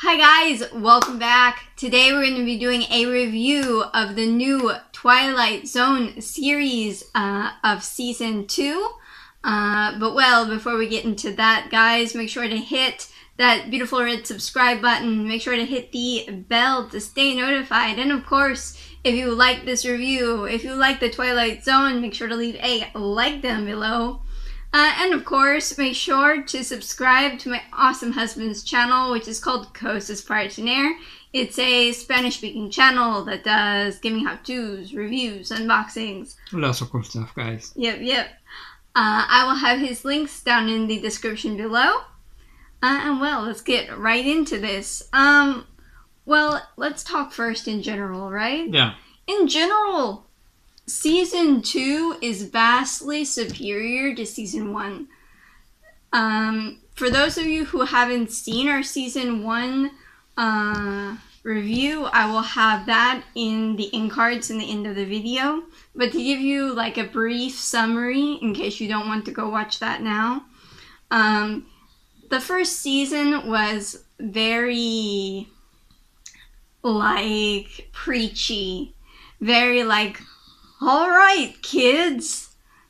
Hi guys, welcome back. Today we're going to be doing a review of the new Twilight Zone series of Season 2. But before we get into that, guys, make sure to hit that beautiful red subscribe button. Make sure to hit the bell to stay notified. And of course, if you like this review, if you like the Twilight Zone, make sure to leave a like down below. And of course, make sure to subscribe to my awesome husband's channel, which is called Cosas Partiner. It's a Spanish-speaking channel that does gaming how-tos, reviews, unboxings. Lots of cool stuff, guys. Yep. I will have his links down in the description below. Let's get right into this. Let's talk first in general, right? Yeah. In general, Season 2 is vastly superior to Season 1. For those of you who haven't seen our Season 1 review, I will have that in the end cards in the end of the video. But to give you like a brief summary, in case you don't want to go watch that now, the first season was very like preachy, very like, all right, kids,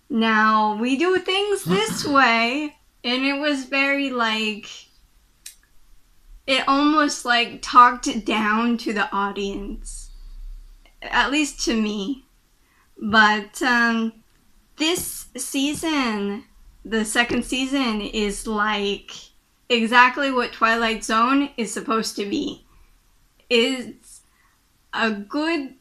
now we do things this way. And it was very like, it almost like talked down to the audience, at least to me. But this season, the second season, is like exactly what Twilight Zone is supposed to be. It's a good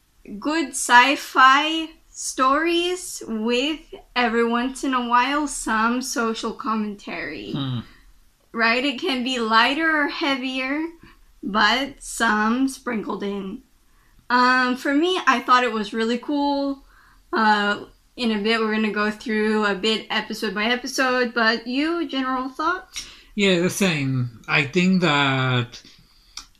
sci-fi stories with every once in a while some social commentary. Right? It can be lighter or heavier, but some sprinkled in. For me, I thought it was really cool. In a bit, we're going to go through a bit episode by episode, but you, general thoughts? Yeah, the same. I think that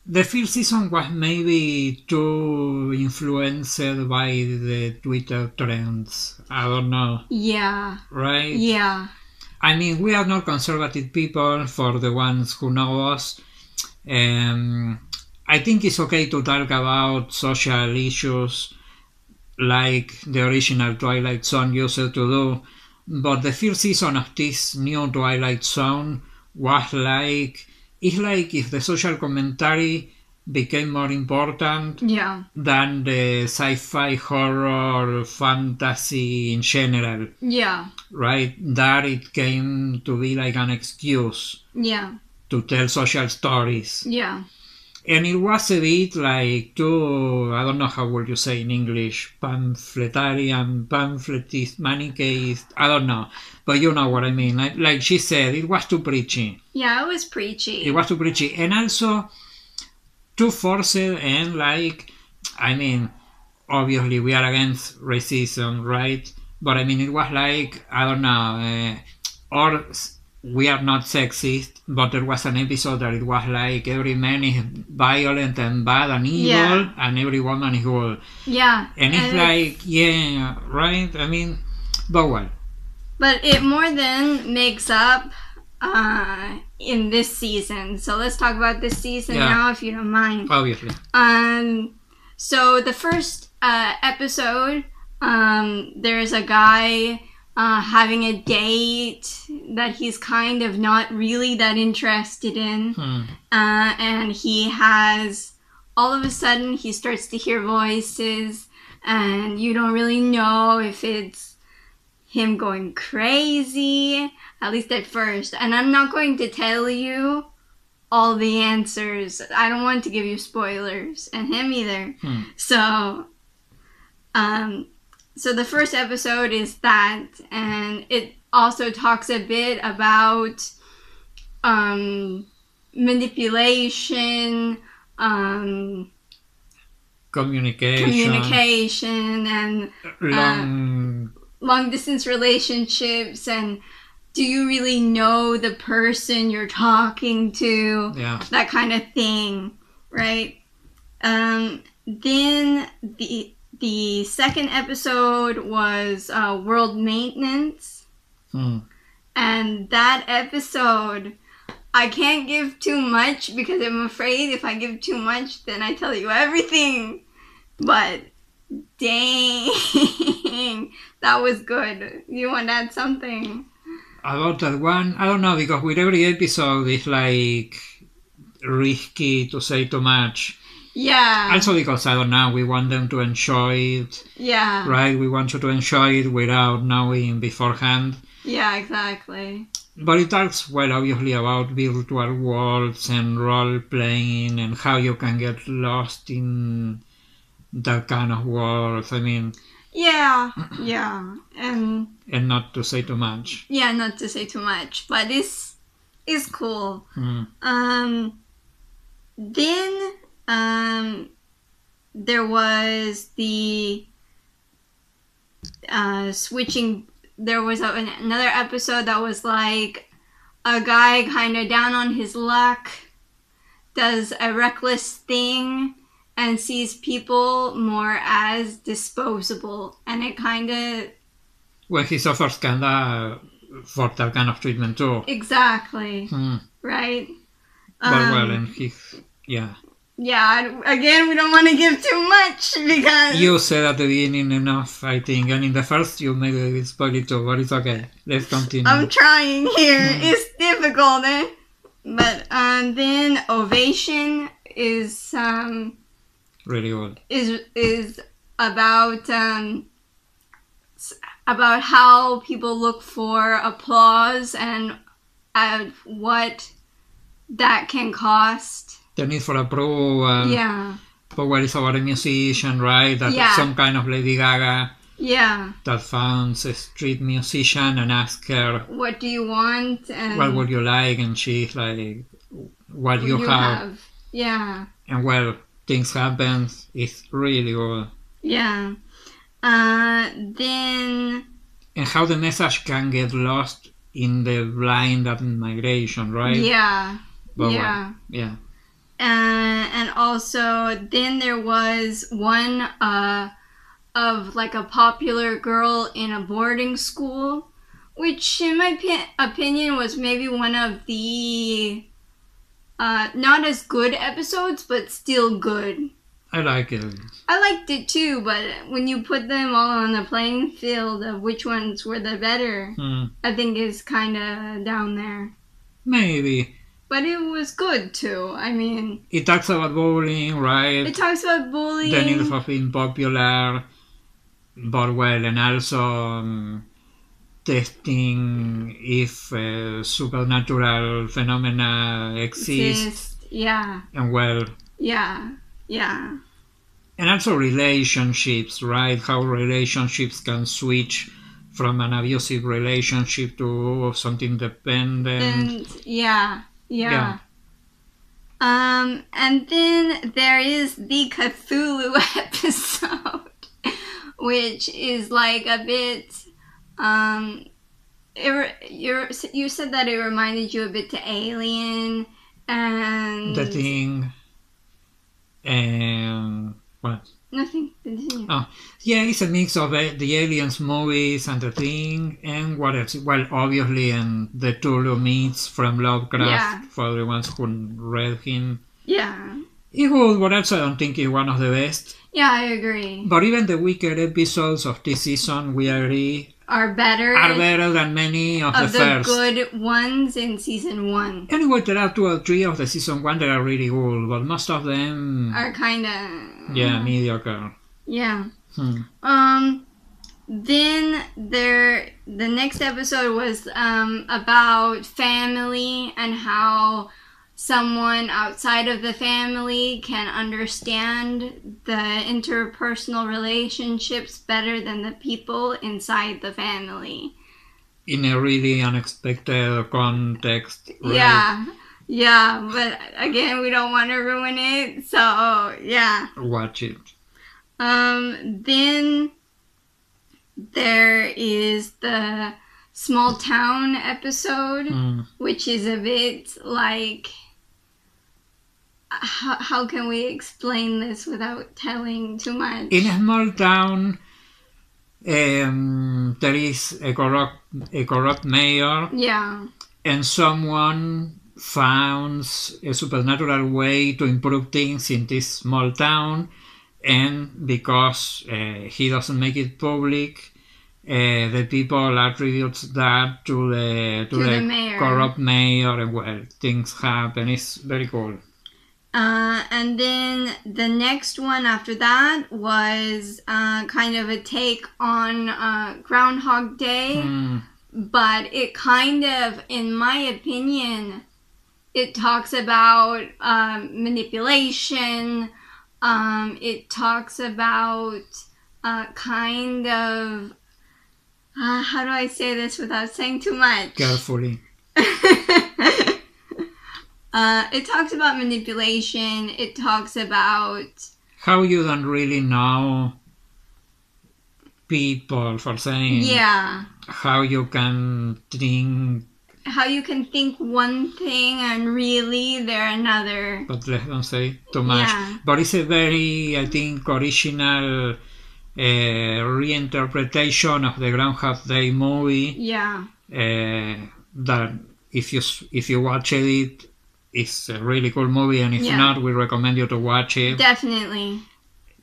the first season was maybe too influenced by the Twitter trends. I don't know. Yeah. Right? Yeah. I mean, we are not conservative people, for the ones who know us. I think it's okay to talk about social issues like the original Twilight Zone used to do, but the first season of this new Twilight Zone was like, it's like if the social commentary became more important than the sci-fi, horror, fantasy in general. Yeah. Right? That it came to be like an excuse to tell social stories. Yeah. And it was a bit like too, I don't know how would you say in English, pamphletarian, pamphletist, manichaeist, I don't know. But you know what I mean. Like she said, it was too preachy. Yeah, it was preachy. It was too preachy. And also too forced and like, I mean, obviously we are against racism, right? But I mean, it was like, I don't know, or we are not sexist, but there was an episode that it was like every man is violent and bad and evil, and every woman is good. Yeah. And it's like, yeah, right? I mean, but well. But it more than makes up in this season. So let's talk about this season now, if you don't mind. Obviously. So the first episode, there's a guy having a date that he's kind of not really that interested in. And he has, all of a sudden, he starts to hear voices, and you don't really know if it's him going crazy, at least at first. And I'm not going to tell you all the answers. I don't want to give you spoilers, and him either. So the first episode is that, and it also talks a bit about manipulation, communication, and long distance relationships, and do you really know the person you're talking to? That kind of thing, right? Then the second episode was world maintenance, and that episode I can't give too much because I'm afraid if I give too much, then I tell you everything. But dang, that was good. You want to add something? About that one, I don't know, because with every episode it's like risky to say too much. Yeah. Also because, I don't know, we want them to enjoy it. Yeah. Right? We want you to enjoy it without knowing beforehand. Yeah, exactly. But it talks, well, obviously about virtual worlds and role-playing and how you can get lost in that kind of world. I mean... Yeah. And not to say too much. Yeah, not to say too much. But this is cool. Then there was the switching. There was another episode that was like a guy kind of down on his luck, does a reckless thing, and sees people more as disposable. And it kind of... Well, he suffers kinda for that kind of treatment too. Exactly. Right? But well, and he... Yeah. Yeah, again, we don't want to give too much because... You said at the beginning enough, I think, and in the first you made it spoil it too, but it's okay. Let's continue. I'm trying here. It's difficult, eh? But then Ovation is... really good. Is about how people look for applause and what that can cost. The need for approval. Yeah. But well, it's about a musician, right? That some kind of Lady Gaga. Yeah. That finds a street musician and asks her, what do you want? And what would you like? And she's like, what you have. Yeah. And well, things happen. It's really good. Yeah. Then... And how the message can get lost in the blind migration, right? Yeah. But yeah. Well, yeah. And also, then there was one of like a popular girl in a boarding school, which in my opinion was maybe one of the not as good episodes, but still good. I like it. I liked it too, but when you put them all on the playing field of which ones were the better, I think is kind of down there. Maybe. But it was good too. I mean... It talks about bullying, right? It talks about bullying. The need of being popular, but well, and also testing if supernatural phenomena exist. Yeah. And well... Yeah. And also relationships, right? How relationships can switch from an abusive relationship to something dependent. Yeah. And then there is the Cthulhu episode, which is like a bit... you said that it reminded you a bit to Alien and... The Thing. And... What? Nothing. Continue. Oh, yeah, it's a mix of the Aliens movies and The Thing, and what else? Well, obviously, and the Cthulhu myths from Lovecraft, for the ones who read him. Yeah. It's good, but also I don't think it's one of the best. Yeah, I agree. But even the weaker episodes of this season, we agree, are better than many of the first. Of the good ones in season 1. Anyway, there are 2 or 3 of the season 1 that are really good, but most of them... are kind of... Yeah, mediocre. Yeah. Then the next episode was about family and how someone outside of the family can understand the interpersonal relationships better than the people inside the family. In a really unexpected context, right? Yeah, but again, we don't want to ruin it, so yeah. Watch it. Then there is the small town episode, which is a bit like... How can we explain this without telling too much? In a small town, there is a corrupt mayor. Yeah. And someone founds a supernatural way to improve things in this small town, and because he doesn't make it public, the people attribute that to the mayor. corrupt mayor, and well, things happen. It's very cool. And then the next one after that was kind of a take on Groundhog Day, but it kind of, in my opinion, it talks about manipulation. It talks about kind of how do I say this without saying too much? Carefully. It talks about manipulation. It talks about how you don't really know people, for saying how you can think one thing and really they're another. But let's don't say too much. But it's a very, I think, original reinterpretation of the Groundhog Day movie. That if you watch it, it's a really cool movie, and if not, we recommend you to watch it. Definitely.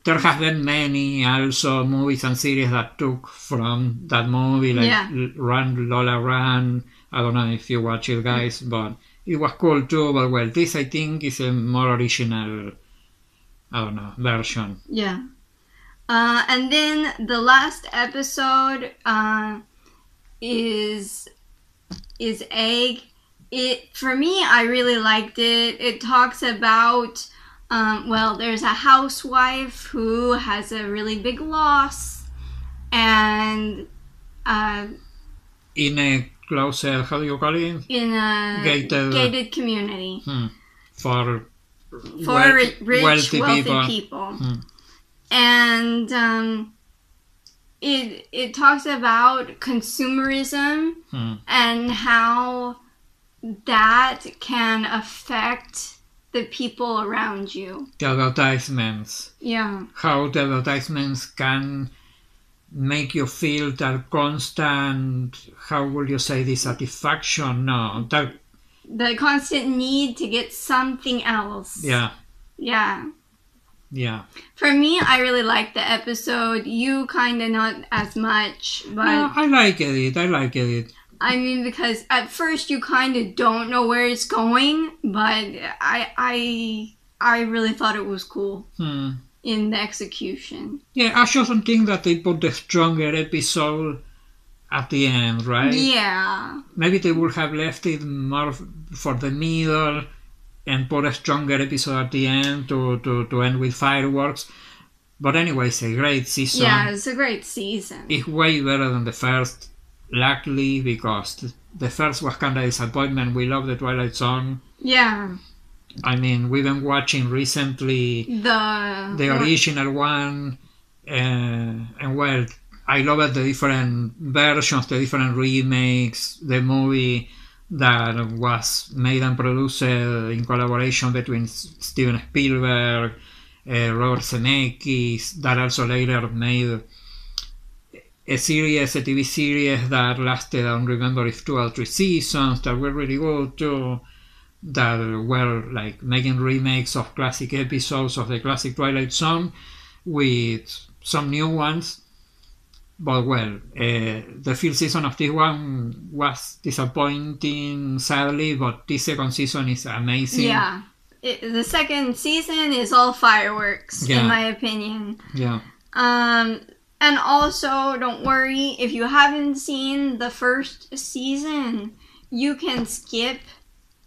There have been many also movies and series that took from that movie, like Run Lola Run. I don't know if you watch it, guys, but it was cool too. But well, this I think is a more original, version. Yeah. And then the last episode is Egg. For me, I really liked it. It talks about there's a housewife who has a really big loss, and in a closer, how do you call it? In a gated community for rich, wealthy people. And it talks about consumerism and how that can affect the people around you. The advertisements. Yeah. How the advertisements can make you feel that constant, how would you say, dissatisfaction? No, that... the constant need to get something else. Yeah. Yeah. Yeah. For me, I really liked the episode. You kind of not as much, but... No, I liked it. I mean, because at first you kind of don't know where it's going, but I really thought it was cool in the execution. Yeah, I just don't think that they put the stronger episode at the end, right? Yeah. Maybe they would have left it more for the middle and put a stronger episode at the end to end with fireworks. But anyway, it's a great season. Yeah, it's a great season. It's way better than the first. Luckily, because the first was kind of a disappointment. We love the Twilight Zone. Yeah. I mean, we've been watching recently the original one, and well, I love the different versions, the different remakes, the movie that was made and produced in collaboration between Steven Spielberg, Robert Zemeckis, that also later made a TV series that lasted, I don't remember if 2 or 3 seasons, that were really good too, that were like making remakes of classic episodes of the classic Twilight Zone with some new ones. But well, the first season of this one was disappointing, sadly, but this second season is amazing. Yeah, the second season is all fireworks, in my opinion. Yeah. And also, don't worry, if you haven't seen the first season, you can skip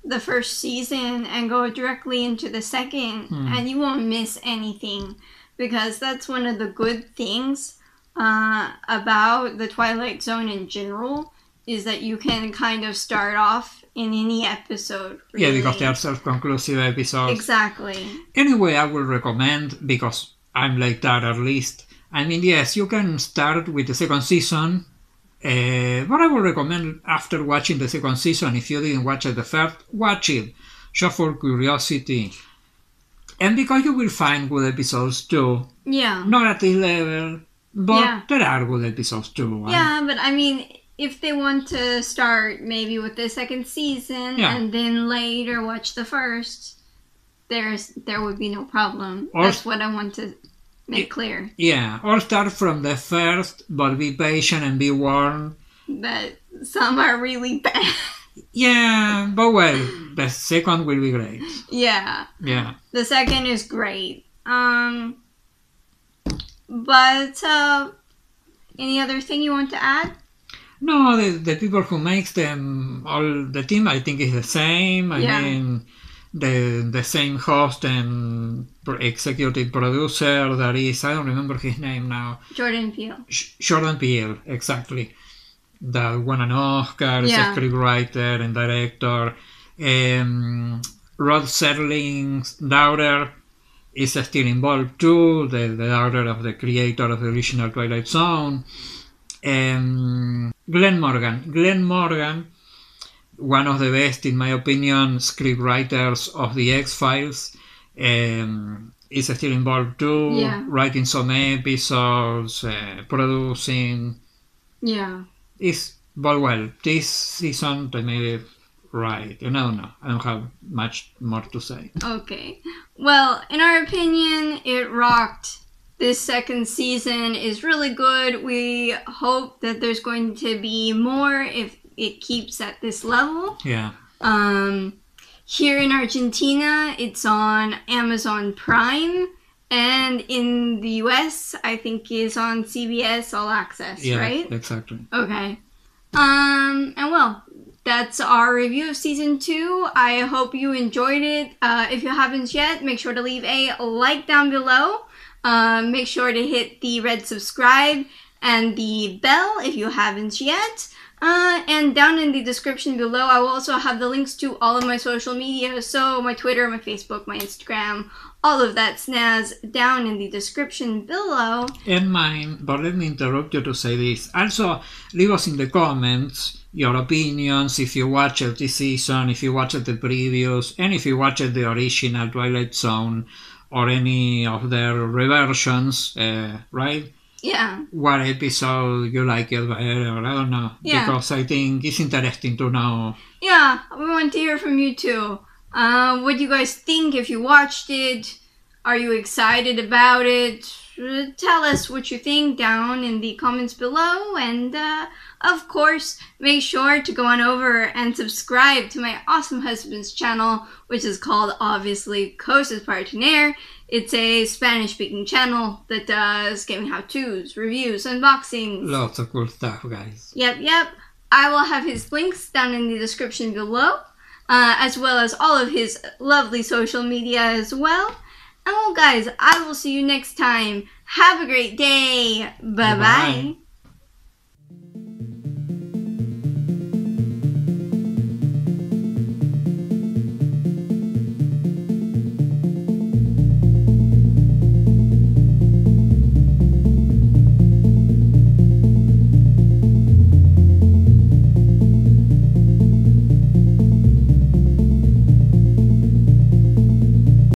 the first season and go directly into the second, and you won't miss anything, because that's one of the good things about the Twilight Zone in general, is that you can kind of start off in any episode. Really. Yeah, because they are self-conclusive episodes. Exactly. Anyway, I will recommend, because I'm like that at least. I mean, yes, you can start with the second season, but I would recommend after watching the second season, if you didn't watch it the first, watch it, just for curiosity. And because you will find good episodes too. Yeah. Not at this level, but there are good episodes too. Yeah, but I mean, if they want to start maybe with the second season and then later watch the first, there would be no problem. That's what I want to make clear. Yeah, or start from the first, but be patient and be warned that some are really bad. Yeah, but well, the second will be great. Yeah. Yeah. The second is great. But any other thing you want to add? No, the people who makes them, all the team, I think is the same. I mean, the same host and executive producer that is, I don't remember his name now. Jordan Peele. Jordan Peele, exactly. That won an Oscar, is a scriptwriter and director. Rod Serling's daughter is still involved too, the daughter of the creator of the original Twilight Zone. Glenn Morgan, one of the best, in my opinion, scriptwriters of the X-Files, is still involved too, writing some episodes, producing. Yeah. But well, this season they made it right. I don't know. I don't have much more to say. Okay. Well, in our opinion, it rocked. This second season is really good. We hope that there's going to be more if it keeps at this level. Yeah. Here in Argentina, it's on Amazon Prime. And in the US, I think is on CBS All Access, right? Yeah, exactly. Okay. And well, that's our review of Season 2. I hope you enjoyed it. If you haven't yet, make sure to leave a like down below. Make sure to hit the red subscribe and the bell if you haven't yet. And down in the description below, I will also have the links to all of my social media. So my Twitter, my Facebook, my Instagram, all of that snazz down in the description below. And mine, but let me interrupt you to say this. Also, leave us in the comments your opinions, if you watched this season, if you watched the previous, and if you watched the original Twilight Zone or any of their reversions, right? Yeah. What episode you like it better, I don't know. Yeah. Because I think it's interesting to know. Yeah, we want to hear from you too. What do you guys think if you watched it? Are you excited about it? Tell us what you think down in the comments below. And, of course, make sure to go on over and subscribe to my awesome husband's channel, which is called, obviously, Cosas Partiner. It's a Spanish-speaking channel that does gaming how-tos, reviews, unboxings. Lots of cool stuff, guys. Yep. I will have his links down in the description below, as well as all of his lovely social media as well. And well, guys, I will see you next time. Have a great day. Bye-bye.